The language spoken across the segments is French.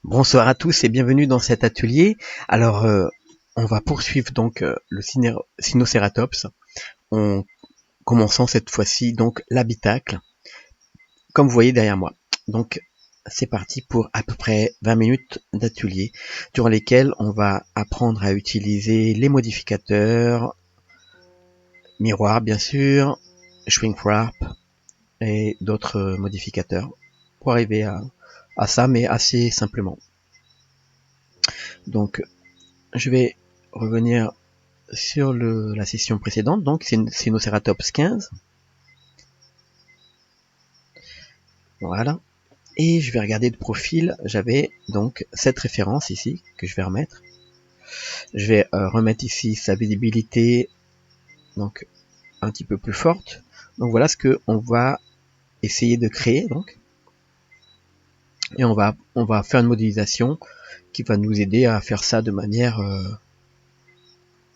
Bonsoir à tous et bienvenue dans cet atelier. Alors, on va poursuivre donc le Sinocératops en commençant cette fois-ci donc l'habitacle, comme vous voyez derrière moi. Donc, c'est parti pour à peu près 20 minutes d'atelier, durant lesquels on va apprendre à utiliser les modificateurs, miroir bien sûr, shrink wrap et d'autres modificateurs pour arriver à ça, mais assez simplement. Donc, je vais revenir sur la session précédente, donc c'est Sinocératops 15. Voilà. Et je vais regarder de profil, j'avais donc cette référence ici, que je vais remettre. Je vais remettre ici sa visibilité, donc un petit peu plus forte. Donc voilà ce que on va essayer de créer, donc. Et on va faire une modélisation qui va nous aider à faire ça de manière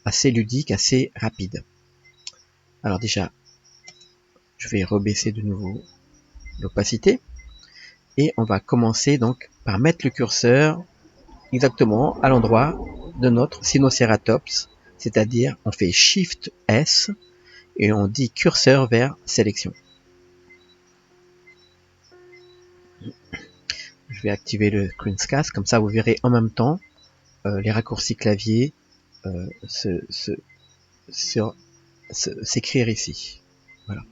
assez ludique, assez rapide. Alors déjà, je vais rebaisser de nouveau l'opacité. Et on va commencer donc par mettre le curseur exactement à l'endroit de notre Sinocératops, c'est-à-dire on fait Shift S et on dit curseur vers sélection. Je vais activer le screencast, comme ça vous verrez en même temps les raccourcis clavier s'écrire ici. Voilà.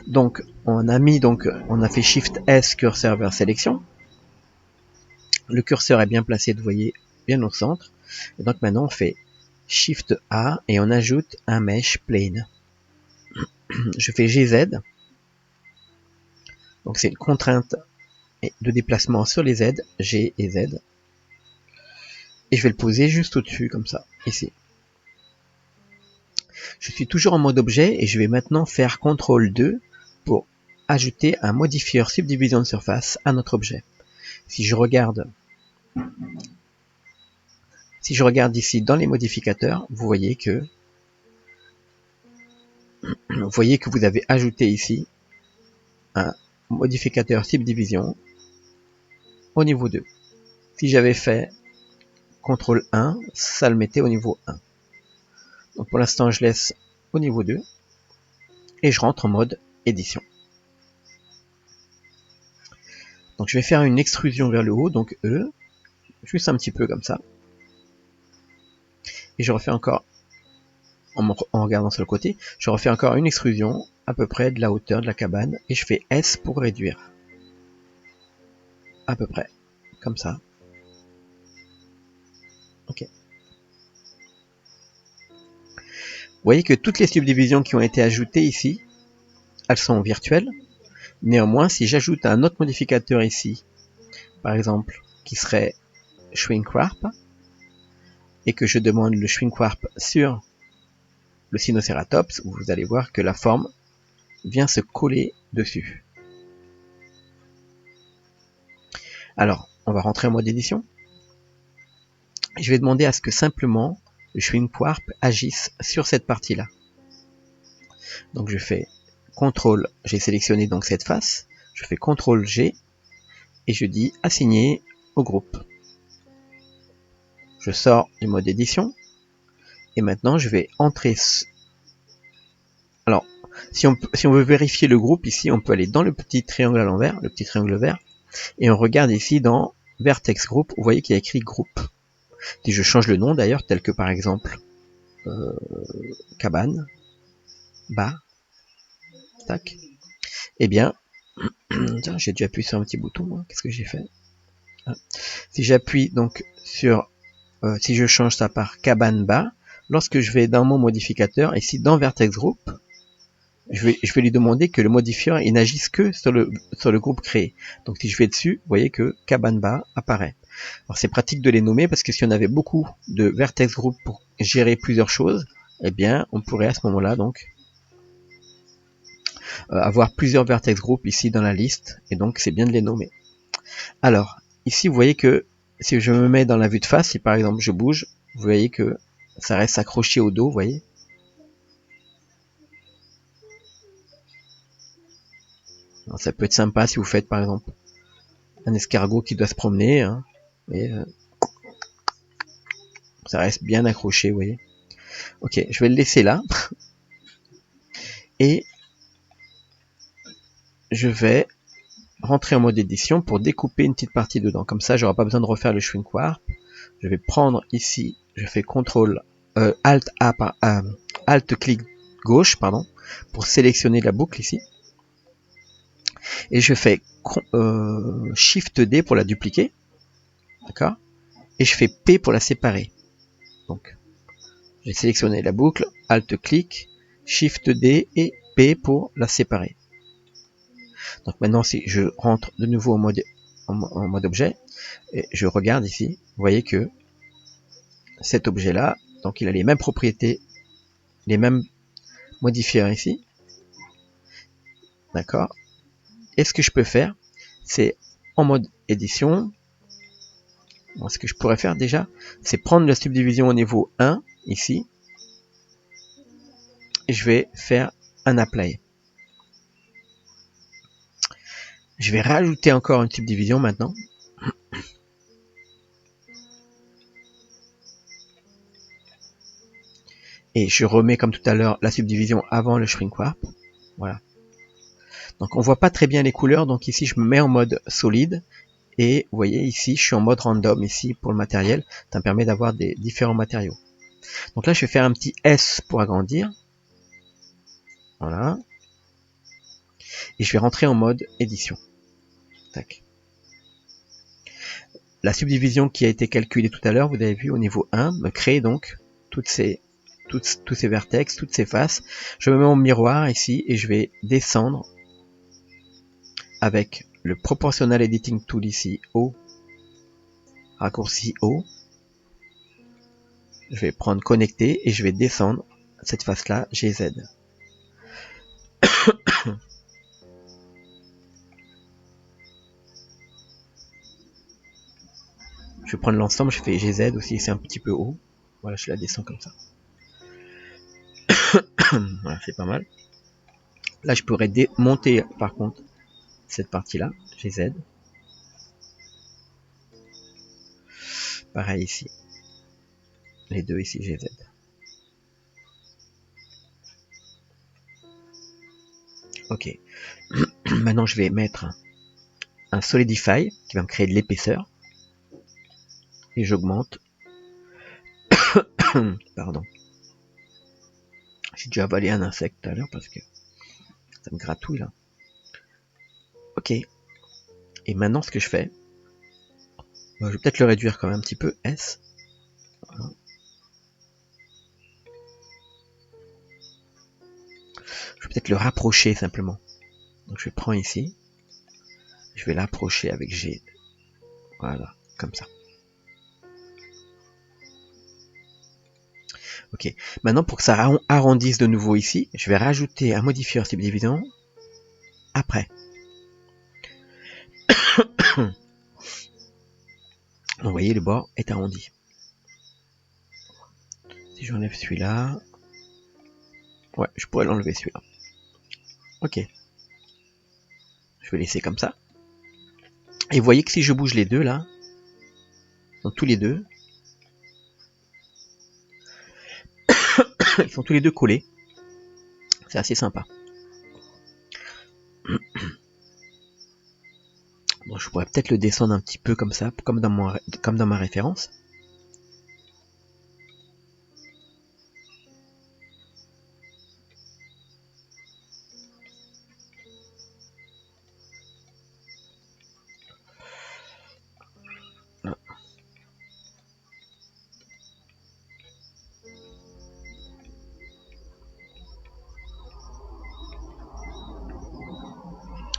Donc on a fait Shift S curseur vers sélection. Le curseur est bien placé, vous voyez, bien au centre. Et donc maintenant on fait Shift A et on ajoute un mesh plane. Je fais GZ. Donc c'est une contrainte de déplacement sur les Z, G et Z. Et je vais le poser juste au-dessus, comme ça, ici. Je suis toujours en mode objet et je vais maintenant faire CTRL 2 pour ajouter un modifieur subdivision de surface à notre objet. Si je regarde ici dans les modificateurs, vous voyez que vous avez ajouté ici un modificateur subdivision au niveau 2. Si j'avais fait CTRL 1, ça le mettait au niveau 1. Donc pour l'instant, je laisse au niveau 2 et je rentre en mode édition. Donc je vais faire une extrusion vers le haut, donc E, juste un petit peu comme ça. Et je refais encore, en regardant sur le côté, je refais encore une extrusion à peu près de la hauteur de la cabane et je fais S pour réduire. À peu près, comme ça. Ok. Vous voyez que toutes les subdivisions qui ont été ajoutées ici, elles sont virtuelles. Néanmoins, si j'ajoute un autre modificateur ici, par exemple, qui serait Shrink Wrap, et que je demande le Shrink Wrap sur le Sinocératops, vous allez voir que la forme vient se coller dessus. Alors, on va rentrer en mode édition. Je vais demander à ce que simplement le Shrink Wrap agisse sur cette partie-là. Donc je fais CTRL, j'ai sélectionné donc cette face, je fais CTRL G et je dis assigner au groupe. Je sors du mode édition et maintenant je vais entrer. Alors, si on veut vérifier le groupe ici, on peut aller dans le petit triangle à l'envers, le petit triangle vert, et on regarde ici dans Vertex Group, vous voyez qu'il y a écrit groupe. Si je change le nom d'ailleurs, tel que par exemple cabane, bas, tac, eh bien, j'ai dû appuyer sur un petit bouton, qu'est-ce que j'ai fait? Si j'appuie donc sur, si je change ça par cabane bas, lorsque je vais dans mon modificateur, ici dans Vertex Group, je vais lui demander que le modifieur il n'agisse que sur le groupe créé. Donc si je vais dessus, vous voyez que cabane bas apparaît. Alors c'est pratique de les nommer parce que si on avait beaucoup de vertex group pour gérer plusieurs choses, eh bien on pourrait à ce moment-là donc avoir plusieurs vertex group ici dans la liste et donc c'est bien de les nommer. Alors ici vous voyez que si je me mets dans la vue de face, si par exemple je bouge, vous voyez que ça reste accroché au dos, vous voyez. Alors, ça peut être sympa si vous faites par exemple un escargot qui doit se promener, hein, et ça reste bien accroché, vous voyez. Ok, je vais le laisser là. Et je vais rentrer en mode édition pour découper une petite partie dedans. Comme ça, j'aurai pas besoin de refaire le shrink warp. Je vais prendre ici, je fais CTRL Alt A Alt clic gauche, pardon, pour sélectionner la boucle ici. Et je fais Shift D pour la dupliquer. D'accord? Et je fais P pour la séparer. Donc, j'ai sélectionné la boucle, Alt clic, Shift D et P pour la séparer. Donc maintenant, si je rentre de nouveau en mode objet, et je regarde ici, vous voyez que cet objet-là, donc il a les mêmes propriétés, les mêmes modifiers ici. D'accord? Et ce que je peux faire, c'est en mode édition. Bon, ce que je pourrais faire déjà, c'est prendre la subdivision au niveau 1, ici, et je vais faire un apply. Je vais rajouter encore une subdivision maintenant. Et je remets comme tout à l'heure la subdivision avant le shrink warp. Voilà. Donc on voit pas très bien les couleurs, donc ici je me mets en mode solide. Et vous voyez ici, je suis en mode random ici pour le matériel. Ça me permet d'avoir des différents matériaux. Donc là, je vais faire un petit S pour agrandir. Voilà. Et je vais rentrer en mode édition. Tac. La subdivision qui a été calculée tout à l'heure, vous avez vu au niveau 1, me crée donc tous ces vertex, toutes ces faces. Je me mets en miroir ici et je vais descendre avec le Proportional Editing Tool ici, O, raccourci O. Je vais prendre connecter et je vais descendre cette face-là, GZ. Je vais prendre l'ensemble, je fais GZ aussi, c'est un petit peu haut. Voilà, je la descends comme ça. Voilà, c'est pas mal. Là, je pourrais démonter par contre cette partie-là, GZ. Pareil ici. Les deux ici, GZ. Ok. Maintenant, je vais mettre un Solidify qui va me créer de l'épaisseur. Et j'augmente. Pardon. J'ai dû avaler un insecte tout à l'heure parce que ça me gratouille là. Ok. Et maintenant, ce que je fais, je vais peut-être le réduire quand même un petit peu. S. Voilà. Je vais peut-être le rapprocher simplement. Donc je prends ici. Je vais l'approcher avec G. Voilà, comme ça. Ok. Maintenant, pour que ça arrondisse de nouveau ici, je vais rajouter un modifier subdivision après. Donc, vous voyez, le bord est arrondi. Si j'enlève celui-là, ouais, je pourrais l'enlever celui-là. Ok. Je vais laisser comme ça. Et vous voyez que si je bouge les deux là, donc tous les deux, ils sont tous les deux collés. C'est assez sympa. Bon, je pourrais peut-être le descendre un petit peu comme ça, comme dans ma référence.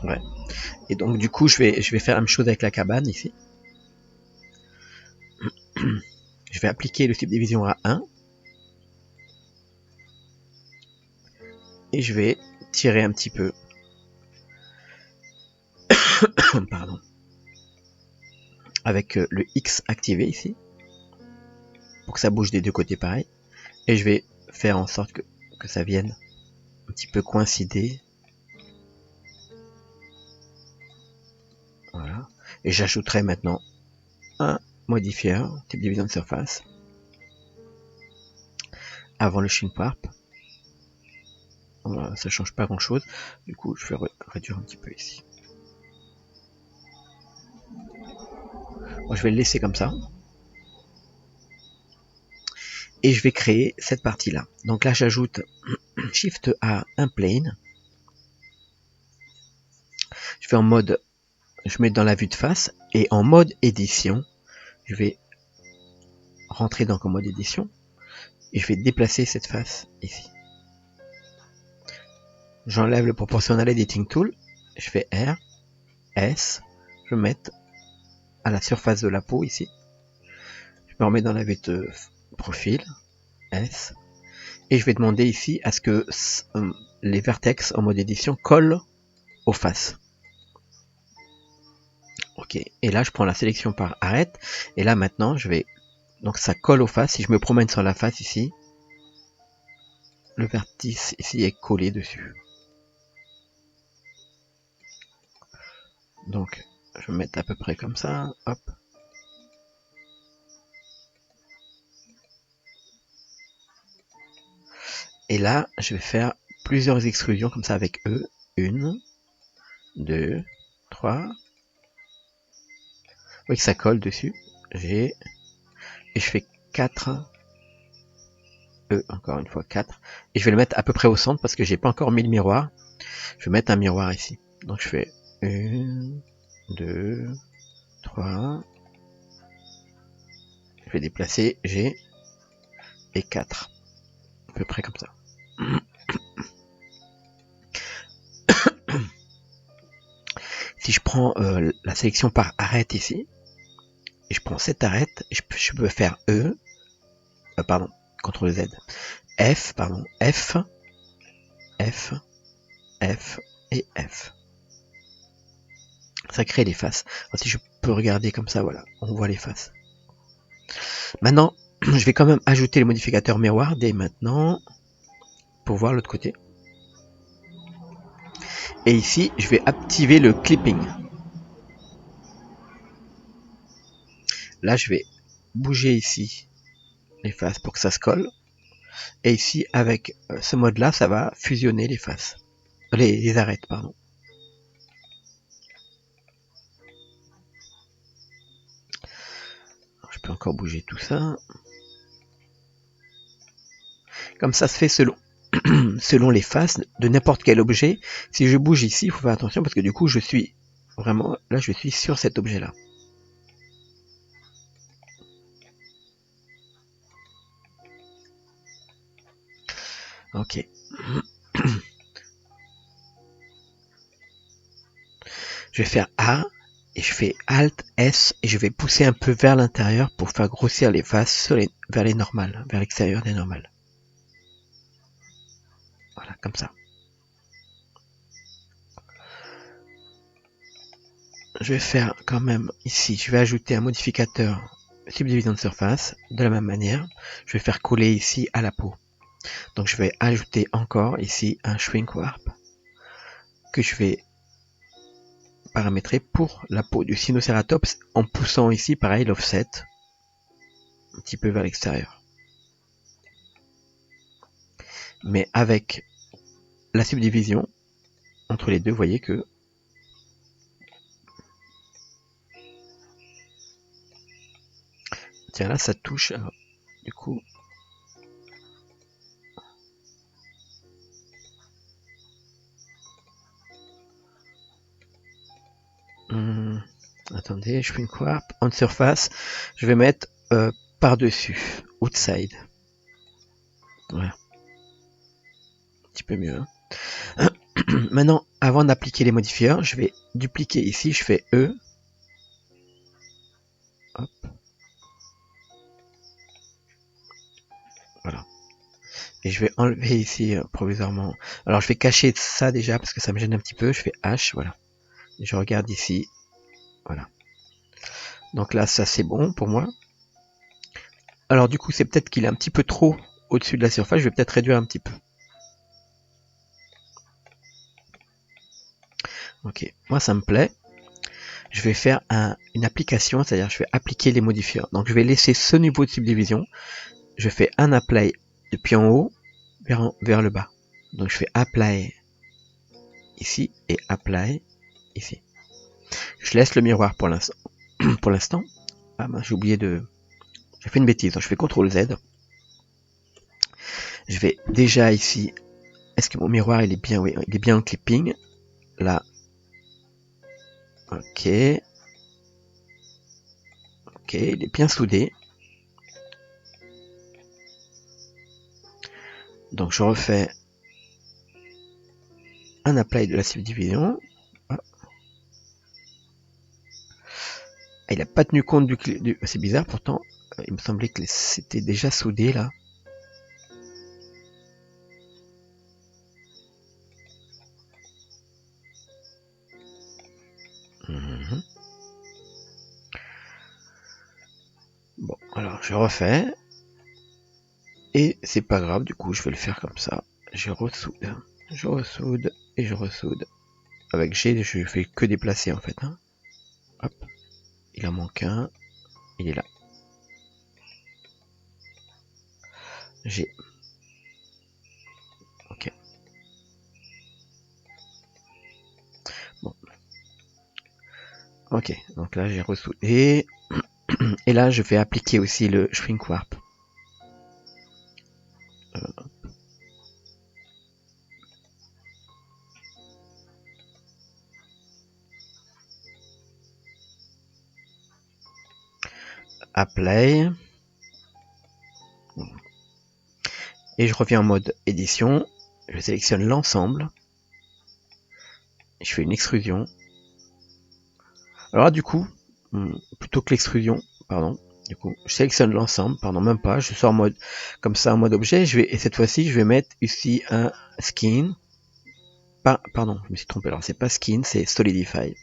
Ouais. Et donc du coup, je vais faire la même chose avec la cabane ici. Je vais appliquer le subdivision à 1. Et je vais tirer un petit peu. Pardon. Avec le X activé ici. Pour que ça bouge des deux côtés pareil. Et je vais faire en sorte que ça vienne un petit peu coïncider. Et j'ajouterai maintenant un modifier, type division de surface, avant le Shrink Warp. Voilà, ça change pas grand chose. Du coup, je vais réduire un petit peu ici. Bon, je vais le laisser comme ça. Et je vais créer cette partie-là. Donc là, j'ajoute Shift A, un plane. Je vais en mode, je mets dans la vue de face. Et en mode édition, je vais rentrer dans le mode édition. Et je vais déplacer cette face ici. J'enlève le proportional editing tool. Je fais R, S. Je vais mettre à la surface de la peau ici. Je me remets dans la vue de profil. S. Et je vais demander ici à ce que les vertex en mode édition collent aux faces. Ok. Et là, je prends la sélection par arrête. Et là, maintenant, je vais... Donc, ça colle aux faces. Si je me promène sur la face ici, le vertice ici est collé dessus. Donc, je vais mettre à peu près comme ça. Hop. Et là, je vais faire plusieurs extrusions comme ça avec E. 1, 2, 3. Oui, que ça colle dessus. G. Et je fais 4. E, encore une fois 4. Et je vais le mettre à peu près au centre parce que j'ai pas encore mis le miroir. Je vais mettre un miroir ici. Donc je fais 1, 2, 3. Je vais déplacer G et 4. À peu près comme ça. Si je prends la sélection par arrête ici, et je prends cette arrête, je peux faire E, pardon, CTRL Z, F, pardon, F, F, F et F. Ça crée les faces. Alors, si je peux regarder comme ça, voilà, on voit les faces. Maintenant, je vais quand même ajouter le modificateur miroir dès maintenant pour voir l'autre côté. Et ici, je vais activer le clipping. Là, je vais bouger ici les faces pour que ça se colle. Et ici, avec ce mode-là, ça va fusionner les faces. Les arêtes, pardon. Alors, je peux encore bouger tout ça. Comme ça se fait selon, selon les faces de n'importe quel objet. Si je bouge ici, il faut faire attention parce que du coup, je suis vraiment... Là, je suis sur cet objet-là. Ok. Je vais faire A et je fais Alt S et je vais pousser un peu vers l'intérieur pour faire grossir les faces vers les normales, vers l'extérieur des normales. Voilà, comme ça. Je vais faire quand même ici, je vais ajouter un modificateur subdivision de surface de la même manière. Je vais faire coller ici à la peau. Donc je vais ajouter encore ici un Shrink Warp que je vais paramétrer pour la peau du Sinocératops en poussant ici pareil l'offset un petit peu vers l'extérieur. Mais avec la subdivision entre les deux, vous voyez que tiens là ça touche, alors, du coup attendez, je fais une warp on surface, je vais mettre par dessus, outside, voilà, un petit peu mieux, hein. Maintenant, avant d'appliquer les modifiers, je vais dupliquer ici, je fais E, hop, voilà. Et je vais enlever ici provisoirement. Alors je vais cacher ça déjà parce que ça me gêne un petit peu. Je fais H, voilà. Et je regarde ici, voilà. Donc là, ça c'est bon pour moi. Alors du coup, c'est peut-être qu'il est un petit peu trop au-dessus de la surface. Je vais peut-être réduire un petit peu. Ok, moi ça me plaît. je vais faire une application, c'est-à-dire je vais appliquer les modifiers. Donc je vais laisser ce niveau de subdivision, je fais un apply depuis en haut vers le bas. Donc je fais apply ici et apply ici. Je laisse le miroir pour l'instant. Pour l'instant. Ah ben, j'ai oublié de... J'ai fait une bêtise, donc je fais CTRL Z. Je vais déjà ici... Est-ce que mon miroir il est bien? Oui, il est bien en clipping. Là. Ok. Ok, il est bien soudé. Donc je refais un apply de la subdivision. Il n'a pas tenu compte du... C'est bizarre, pourtant, il me semblait que c'était déjà soudé, là. Mmh. Bon, alors, je refais. Et c'est pas grave, du coup, je vais le faire comme ça. Je ressoude. Je ressoude et je ressoude. Avec G, je fais que déplacer, en fait. Hein. Hop. Il en manque un. Il est là. G. Ok. Bon. Ok, donc là j'ai ressoudé. Et là je vais appliquer aussi le shrink warp. Apply. Et je reviens en mode édition. Je sélectionne l'ensemble. Je fais une extrusion. Alors du coup, plutôt que l'extrusion, pardon, du coup, je sélectionne l'ensemble, pardon, même pas, je sors en mode, comme ça, en mode objet, et cette fois-ci, je vais mettre ici un skin, pardon, je me suis trompé, alors c'est pas skin, c'est solidify.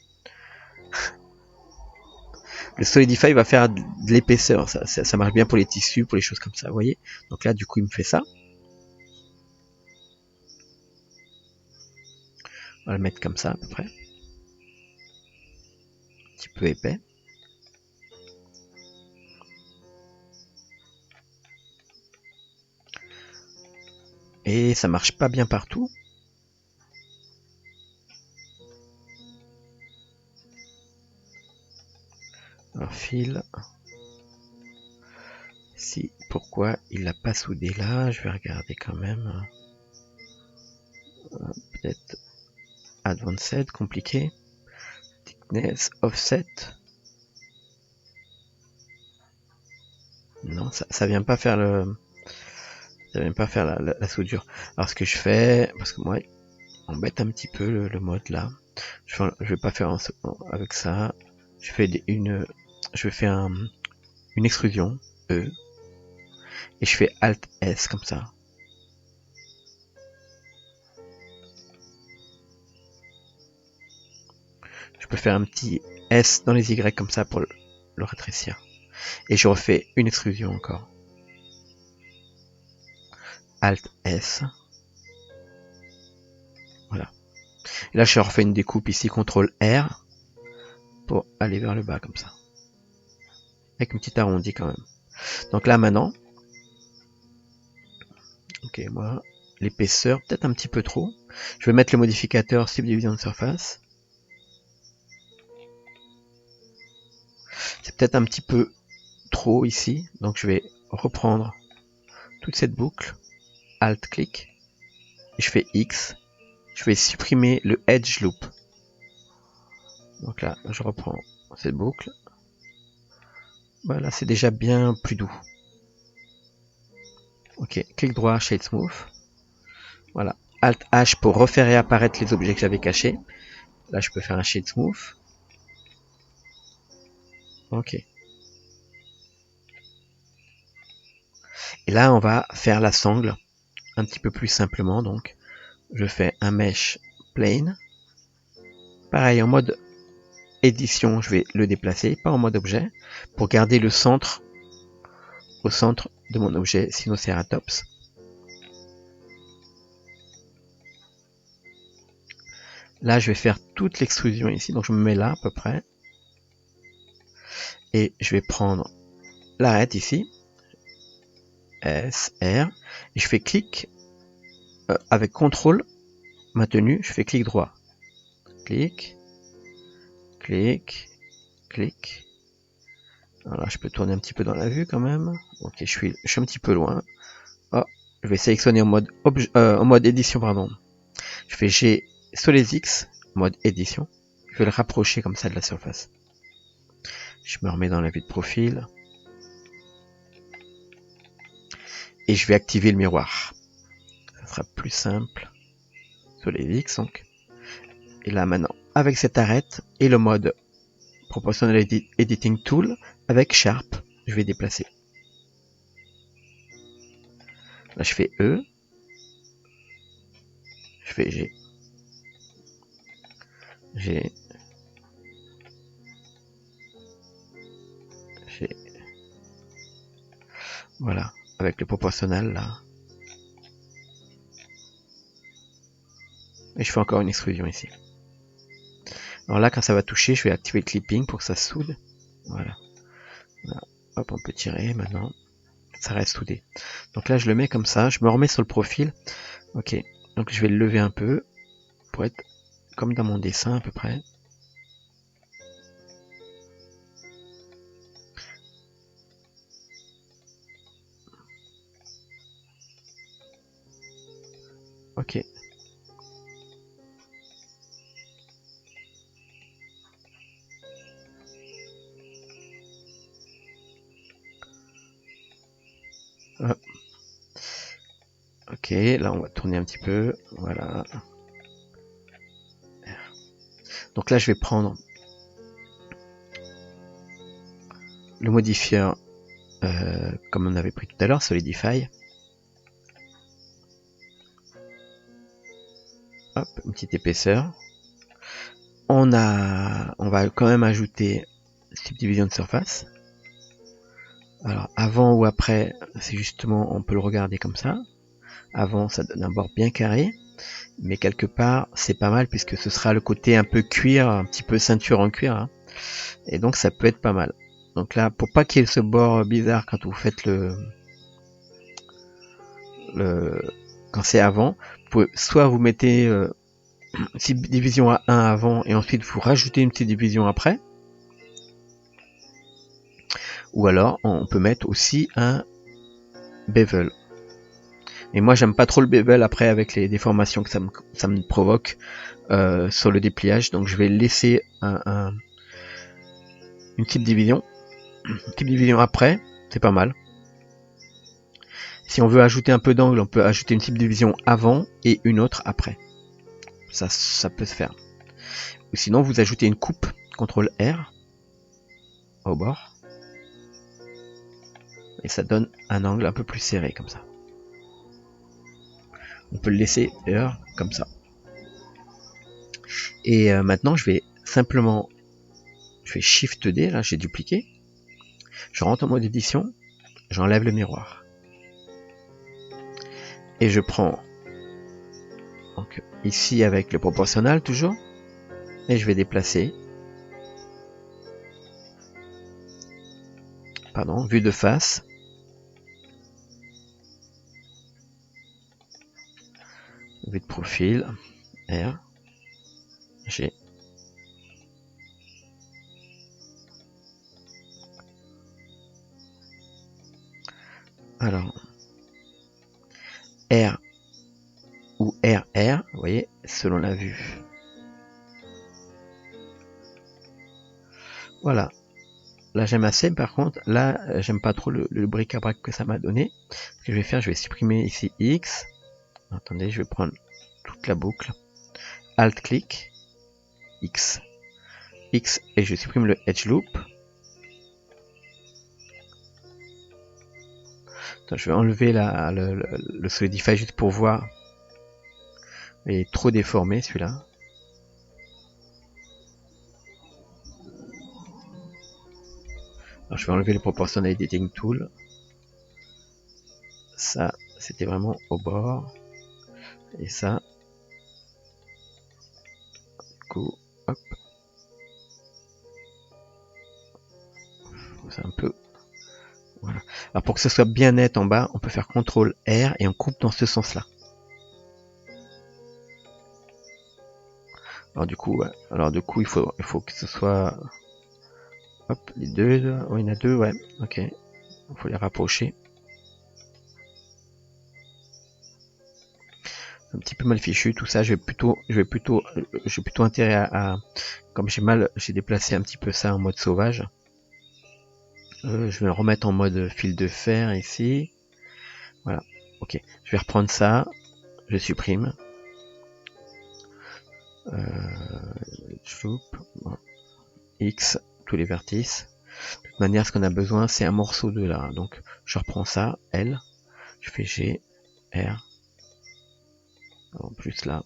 Le solidify va faire de l'épaisseur, ça marche bien pour les tissus, pour les choses comme ça, vous voyez. Donc là, du coup, il me fait ça. On va le mettre comme ça, à peu près. Un petit peu épais. Et ça marche pas bien partout. Alors, fil. Si, pourquoi il l'a pas soudé là? Je vais regarder quand même. Peut-être Advanced, compliqué. Thickness, offset. Non, ça vient pas faire ça vient pas faire la soudure. Alors ce que je fais, parce que moi, on embête un petit peu le mode là. Je vais pas faire avec ça. Je fais je fais une extrusion E et je fais Alt S comme ça. Je peux faire un petit S dans les Y comme ça pour le rétrécir. Et je refais une extrusion encore. Alt S. Voilà. Et là, je refais une découpe ici, CTRL R, pour aller vers le bas comme ça. Avec une petite arrondie quand même. Donc là, maintenant, ok, moi, l'épaisseur, peut-être un petit peu trop. Je vais mettre le modificateur subdivision de surface. C'est peut-être un petit peu trop ici, donc je vais reprendre toute cette boucle, Alt-clic, et je fais X. Je vais supprimer le Edge Loop. Donc là, je reprends cette boucle. Voilà, c'est déjà bien plus doux. Ok, clic droit, Shade Smooth. Voilà, Alt H pour refaire réapparaître les objets que j'avais cachés. Là, je peux faire un Shade Smooth. Ok. Et là, on va faire la sangle un petit peu plus simplement. Donc, je fais un Mesh Plane. Pareil, en mode édition, je vais le déplacer, pas en mode objet, pour garder le centre au centre de mon objet Sinoceratops. Là, je vais faire toute l'extrusion ici, donc je me mets là à peu près. Et je vais prendre l'arête ici, S, R, et je fais clic avec CTRL maintenu, je fais clic droit. Clic, clic, clic. Voilà, je peux tourner un petit peu dans la vue quand même. Ok, je suis un petit peu loin. Oh, je vais sélectionner en mode édition, pardon. Je fais G sur les X, mode édition. Je vais le rapprocher comme ça de la surface. Je me remets dans la vue de profil. Et je vais activer le miroir. Ça sera plus simple. Sur les X donc. Et là maintenant, avec cette arête et le mode Proportional Editing Tool, avec Sharp, je vais déplacer. Là je fais E. Je fais G. G. G. Voilà, avec le proportionnel là. Et je fais encore une extrusion ici. Alors là, quand ça va toucher, je vais activer le clipping pour que ça soude. Voilà. Voilà. Hop, on peut tirer maintenant. Ça reste soudé. Donc là, je le mets comme ça. Je me remets sur le profil. Ok. Donc je vais le lever un peu pour être comme dans mon dessin à peu près. Ok. Hop. Ok, là on va tourner un petit peu. Voilà. Donc là, je vais prendre le modifieur comme on avait pris tout à l'heure, Solidify. Hop, une petite épaisseur. On va quand même ajouter subdivision de surface. Alors avant ou après, c'est justement, on peut le regarder comme ça. Avant, ça donne un bord bien carré, mais quelque part, c'est pas mal puisque ce sera le côté un peu cuir, un petit peu ceinture en cuir, hein. Et donc ça peut être pas mal. Donc là, pour pas qu'il y ait ce bord bizarre quand vous faites quand c'est avant, vous pouvez, soit vous mettez une petite division à 1 avant et ensuite vous rajoutez une petite division après, ou alors on peut mettre aussi un bevel. Et moi j'aime pas trop le bevel après avec les déformations que ça me provoque sur le dépliage, donc je vais laisser une petite division. Une petite division après, c'est pas mal. Si on veut ajouter un peu d'angle, on peut ajouter une petite division avant et une autre après. Ça peut se faire. Ou sinon vous ajoutez une coupe, CTRL R, au bord. Et ça donne un angle un peu plus serré comme ça. On peut le laisser d'ailleurs comme ça. Et maintenant je vais simplement, je fais Shift D, là j'ai dupliqué. Je rentre en mode édition, j'enlève le miroir. Et je prends donc ici avec le proportionnel toujours. Et je vais déplacer. Pardon, vue de face. Vue de profil. R. G. Alors. R ou RR, vous voyez, selon la vue. Voilà. Là j'aime assez, par contre, là j'aime pas trop le bric-à-brac que ça m'a donné. Ce que je vais faire, je vais supprimer ici X. Attendez, je vais prendre toute la boucle. Alt-clic. X. X et je supprime le Edge Loop. Attends, je vais enlever le Solidify juste pour voir. Il est trop déformé celui-là. Alors, je vais enlever le Proportional Editing Tool. Ça, c'était vraiment au bord. Et ça, du coup, hop. c'est un peu... Voilà. Alors pour que ce soit bien net en bas, on peut faire CTRL R et on coupe dans ce sens-là. Alors du coup, ouais. Il faut que ce soit... Hop, les deux, oh, il y en a deux, ouais, ok. Il faut les rapprocher. Un petit peu mal fichu tout ça. J'ai plutôt intérêt à comme j'ai déplacé un petit peu ça en mode sauvage. Je vais le remettre en mode fil de fer ici. Voilà, ok. Je vais reprendre ça. Je supprime. X, tous les vertices. De toute manière, ce qu'on a besoin, c'est un morceau de là. Donc, je reprends ça, L. Je fais G, R. En plus là.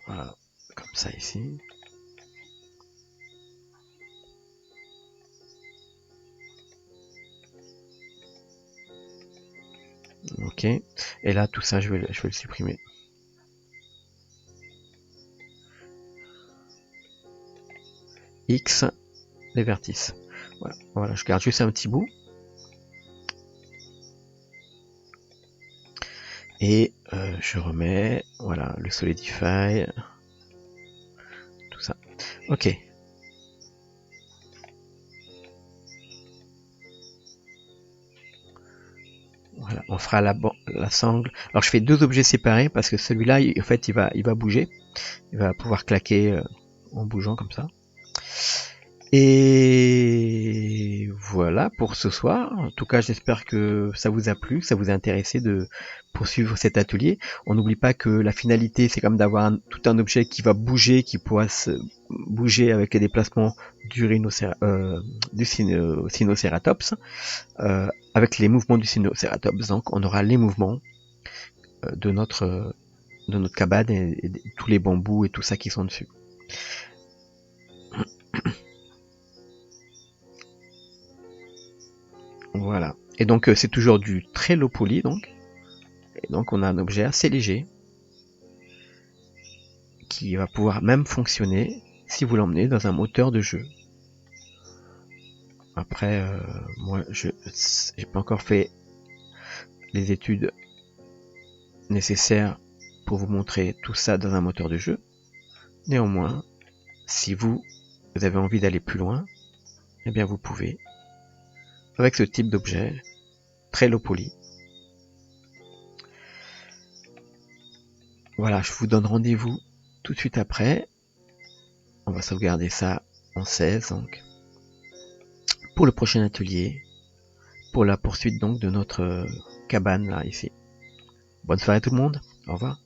Voilà, comme ça ici. Ok. Et là, tout ça, je vais le supprimer. X, les vertices. Voilà, je garde juste un petit bout. Et je remets, voilà, le Solidify. Tout ça. Ok. Voilà, on fera la sangle. Alors je fais deux objets séparés parce que celui-là, en fait, il va bouger. Il va pouvoir claquer en bougeant comme ça. Et voilà pour ce soir. En tout cas, j'espère que ça vous a plu, que ça vous a intéressé de poursuivre cet atelier. On n'oublie pas que la finalité, c'est comme d'avoir tout un objet qui va bouger, qui pourra se bouger avec les déplacements du Sinocératops, avec les mouvements du Sinocératops. Donc, on aura les mouvements de notre cabane et tous les bambous et tout ça qui sont dessus. Voilà. Et donc c'est toujours du très low poly donc. Et donc on a un objet assez léger qui va pouvoir même fonctionner si vous l'emmenez dans un moteur de jeu. Après, moi j'ai pas encore fait les études nécessaires pour vous montrer tout ça dans un moteur de jeu. Néanmoins, si vous avez envie d'aller plus loin, eh bien vous pouvez avec ce type d'objet très low poly. Voilà, je vous donne rendez-vous tout de suite après. On va sauvegarder ça en 16 donc. Pour le prochain atelier, pour la poursuite donc de notre cabane là ici. Bonne soirée tout le monde, au revoir.